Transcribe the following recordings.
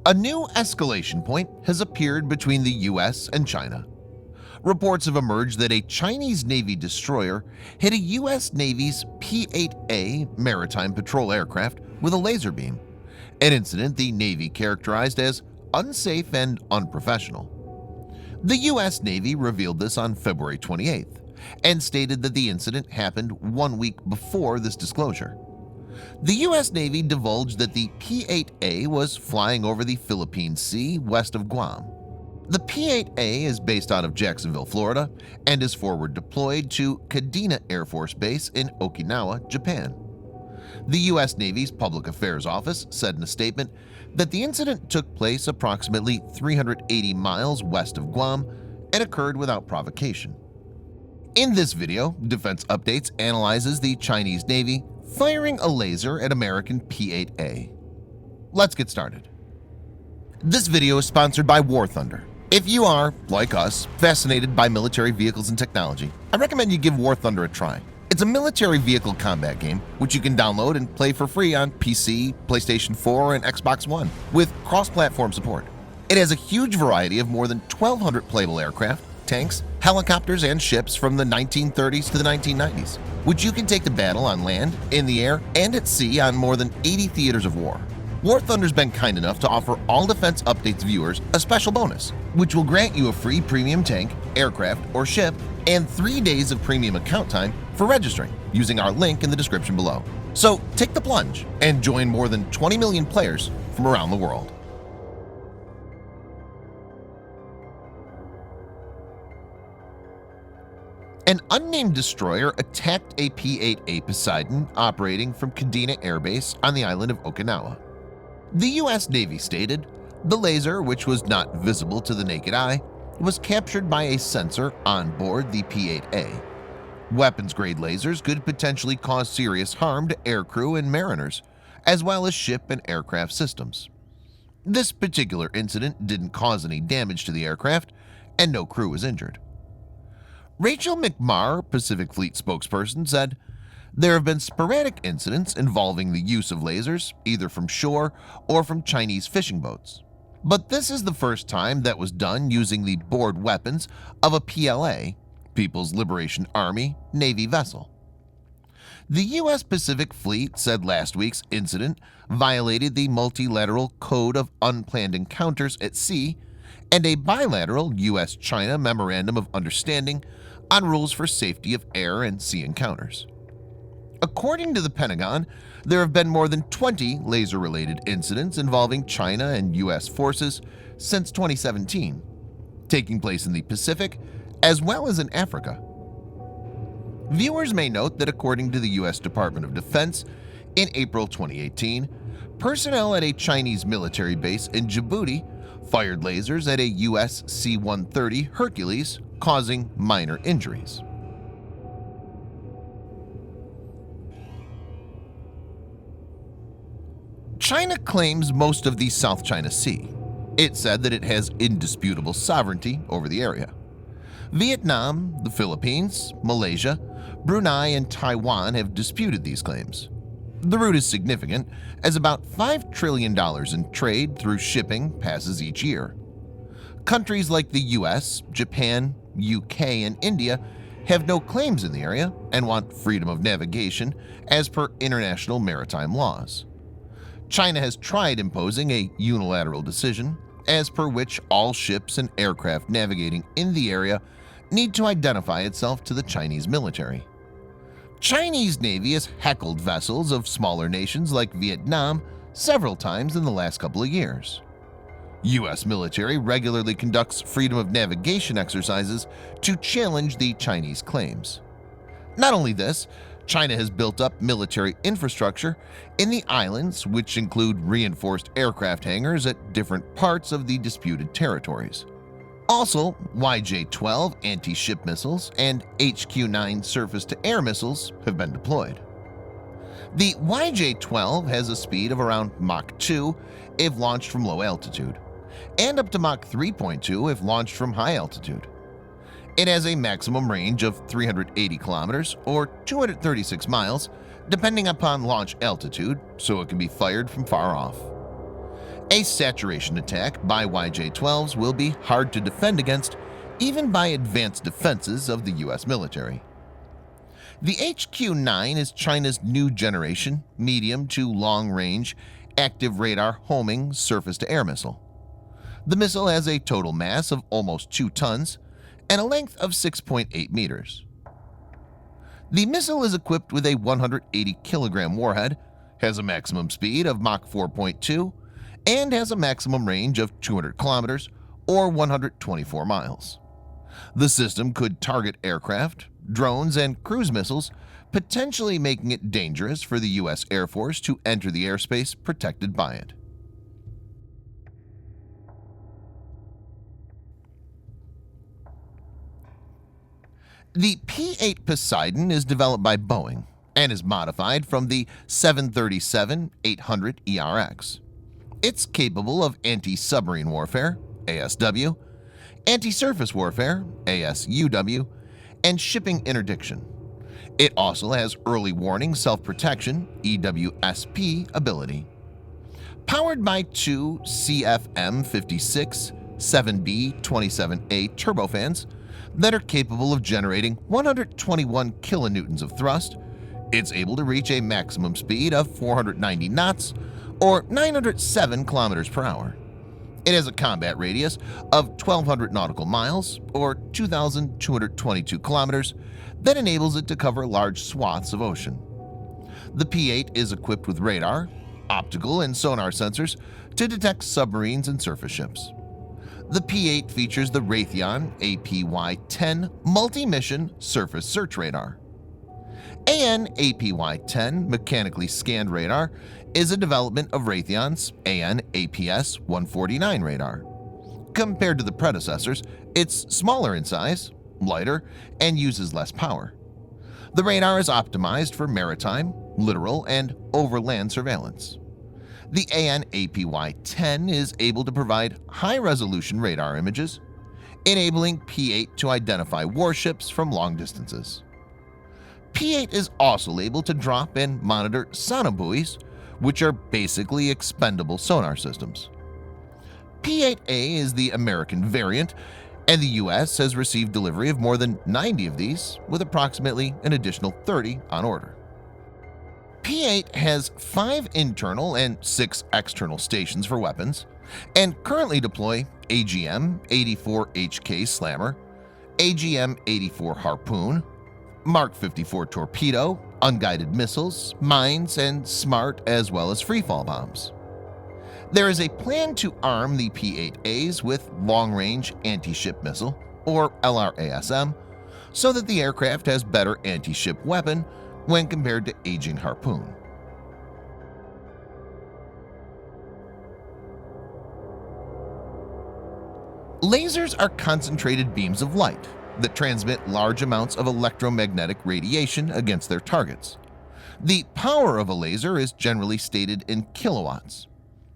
A new escalation point has appeared between the U.S. and China. Reports have emerged that a Chinese Navy destroyer hit a U.S. Navy's P-8A maritime patrol aircraft with a laser beam, an incident the Navy characterized as unsafe and unprofessional. The U.S. Navy revealed this on February 28th and stated that the incident happened 1 week before this disclosure. The U.S. Navy divulged that the P-8A was flying over the Philippine Sea west of Guam. The P-8A is based out of Jacksonville, Florida, and is forward deployed to Kadena Air Force Base in Okinawa, Japan. The U.S. Navy's Public Affairs Office said in a statement that the incident took place approximately 380 miles west of Guam and occurred without provocation. In this video, Defense Updates analyzes the Chinese Navy firing a laser at American P-8A. Let's get started. This video is sponsored by War Thunder. If you are, like us, fascinated by military vehicles and technology, I recommend you give War Thunder a try. It's a military vehicle combat game which you can download and play for free on PC, PlayStation 4, and Xbox One with cross-platform support. It has a huge variety of more than 1,200 playable aircraft, tanks, helicopters, and ships from the 1930s to the 1990s, which you can take to battle on land, in the air, and at sea on more than 80 theaters of war. War Thunder's been kind enough to offer all Defense Updates viewers a special bonus, which will grant you a free premium tank, aircraft, or ship and 3 days of premium account time for registering using our link in the description below. So take the plunge and join more than 20 million players from around the world. An unnamed destroyer attacked a P-8A Poseidon operating from Kadena Air Base on the island of Okinawa. The U.S. Navy stated the laser, which was not visible to the naked eye, was captured by a sensor on board the P-8A. Weapons-grade lasers could potentially cause serious harm to aircrew and mariners, as well as ship and aircraft systems. This particular incident didn't cause any damage to the aircraft, and no crew was injured. Rachel McMarr, Pacific Fleet spokesperson, said, "There have been sporadic incidents involving the use of lasers, either from shore or from Chinese fishing boats. But this is the first time that was done using the board weapons of a PLA, People's Liberation Army, Navy vessel." The U.S. Pacific Fleet said last week's incident violated the Multilateral Code of Unplanned Encounters at Sea and a bilateral U.S.-China Memorandum of Understanding on rules for safety of air and sea encounters. According to the Pentagon, there have been more than 20 laser-related incidents involving China and U.S. forces since 2017, taking place in the Pacific as well as in Africa. Viewers may note that according to the U.S. Department of Defense, in April 2018, personnel at a Chinese military base in Djibouti fired lasers at a U.S. C-130 Hercules, causing minor injuries. China claims most of the South China Sea. It said that it has indisputable sovereignty over the area. Vietnam, the Philippines, Malaysia, Brunei, and Taiwan have disputed these claims. The route is significant, as about $5 trillion in trade through shipping passes each year. Countries like the U.S., Japan, UK, and India have no claims in the area and want freedom of navigation as per international maritime laws. China has tried imposing a unilateral decision, as per which all ships and aircraft navigating in the area need to identify itself to the Chinese military. Chinese Navy has heckled vessels of smaller nations like Vietnam several times in the last couple of years. U.S. military regularly conducts freedom of navigation exercises to challenge the Chinese claims. Not only this, China has built up military infrastructure in the islands, which include reinforced aircraft hangars at different parts of the disputed territories. Also, YJ-12 anti-ship missiles and HQ-9 surface-to-air missiles have been deployed. The YJ-12 has a speed of around Mach 2 if launched from low altitude, and up to Mach 3.2 if launched from high altitude. It has a maximum range of 380 kilometers or 236 miles, depending upon launch altitude, so it can be fired from far off. A saturation attack by YJ-12s will be hard to defend against, even by advanced defenses of the U.S. military. The HQ-9 is China's new generation, medium to long-range, active radar homing surface-to-air missile. The missile has a total mass of almost 2 tons and a length of 6.8 meters. The missile is equipped with a 180-kilogram warhead, has a maximum speed of Mach 4.2, and has a maximum range of 200 kilometers or 124 miles. The system could target aircraft, drones, and cruise missiles, potentially making it dangerous for the U.S. Air Force to enter the airspace protected by it. The P-8 Poseidon is developed by Boeing and is modified from the 737-800 ERX. It's capable of anti-submarine warfare (ASW), anti-surface warfare (ASUW), and shipping interdiction. It also has early warning self-protection (EWSP) ability. Powered by 2 CFM56 7B27A turbofans that are capable of generating 121 kilonewtons of thrust, it's able to reach a maximum speed of 490 knots or 907 kilometers per hour. It has a combat radius of 1,200 nautical miles or 2,222 kilometers that enables it to cover large swaths of ocean. The P-8 is equipped with radar, optical, and sonar sensors to detect submarines and surface ships. The P-8 features the Raytheon APY-10 multi-mission surface search radar. AN/APY-10 mechanically scanned radar is a development of Raytheon's AN/APS-149 radar. Compared to the predecessors, it's smaller in size, lighter, and uses less power. The radar is optimized for maritime, littoral, and overland surveillance. The AN/APY-10 is able to provide high-resolution radar images, enabling P-8 to identify warships from long distances. P-8 is also able to drop and monitor sonobuoys, which are basically expendable sonar systems. P-8A is the American variant, and the U.S. has received delivery of more than 90 of these, with approximately an additional 30 on order. P-8 has 5 internal and 6 external stations for weapons, and currently deploy AGM-84HK Slammer, AGM-84 Harpoon, Mark 54 torpedo, unguided missiles, mines, and smart as well as freefall bombs. There is a plan to arm the P-8As with long-range anti-ship missile, or LRASM, so that the aircraft has better anti-ship weapon when compared to aging Harpoon. Lasers are concentrated beams of light that transmit large amounts of electromagnetic radiation against their targets. The power of a laser is generally stated in kilowatts.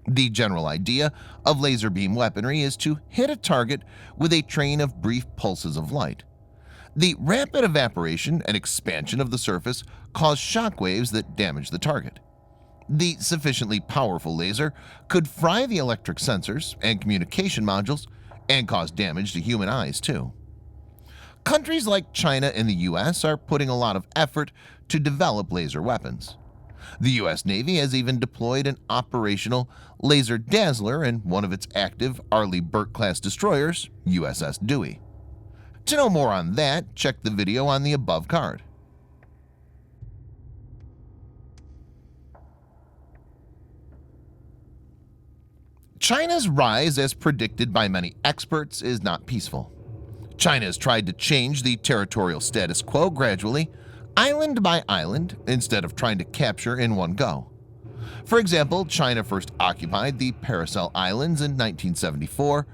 The general idea of laser beam weaponry is to hit a target with a train of brief pulses of light. The rapid evaporation and expansion of the surface cause shock waves that damage the target. The sufficiently powerful laser could fry the electric sensors and communication modules and cause damage to human eyes too. Countries like China and the U.S. are putting a lot of effort to develop laser weapons. The U.S. Navy has even deployed an operational laser dazzler in one of its active Arleigh Burke-class destroyers, USS Dewey. To know more on that, check the video on the above card. China's rise, as predicted by many experts, is not peaceful. China has tried to change the territorial status quo gradually, island by island, instead of trying to capture in one go. For example, China first occupied the Paracel Islands in 1974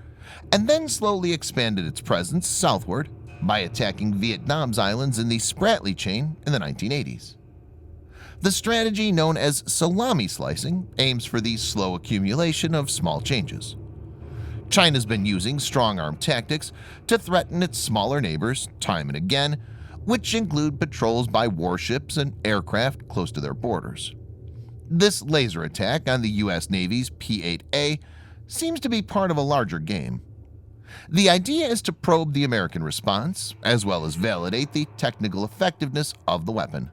and then slowly expanded its presence southward by attacking Vietnam's islands in the Spratly Chain in the 1980s. The strategy known as salami slicing aims for the slow accumulation of small changes. China's been using strong-arm tactics to threaten its smaller neighbors time and again, which include patrols by warships and aircraft close to their borders. This laser attack on the U.S. Navy's P-8A seems to be part of a larger game. The idea is to probe the American response, as well as validate the technical effectiveness of the weapon.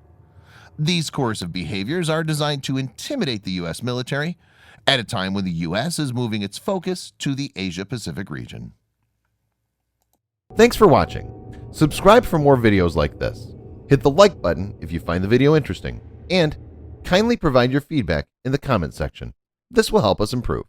These coercive behaviors are designed to intimidate the U.S. military at a time when the U.S. is moving its focus to the Asia-Pacific region. Thanks for watching. Subscribe for more videos like this. Hit the like button if you find the video interesting, and kindly provide your feedback in the comment section. This will help us improve.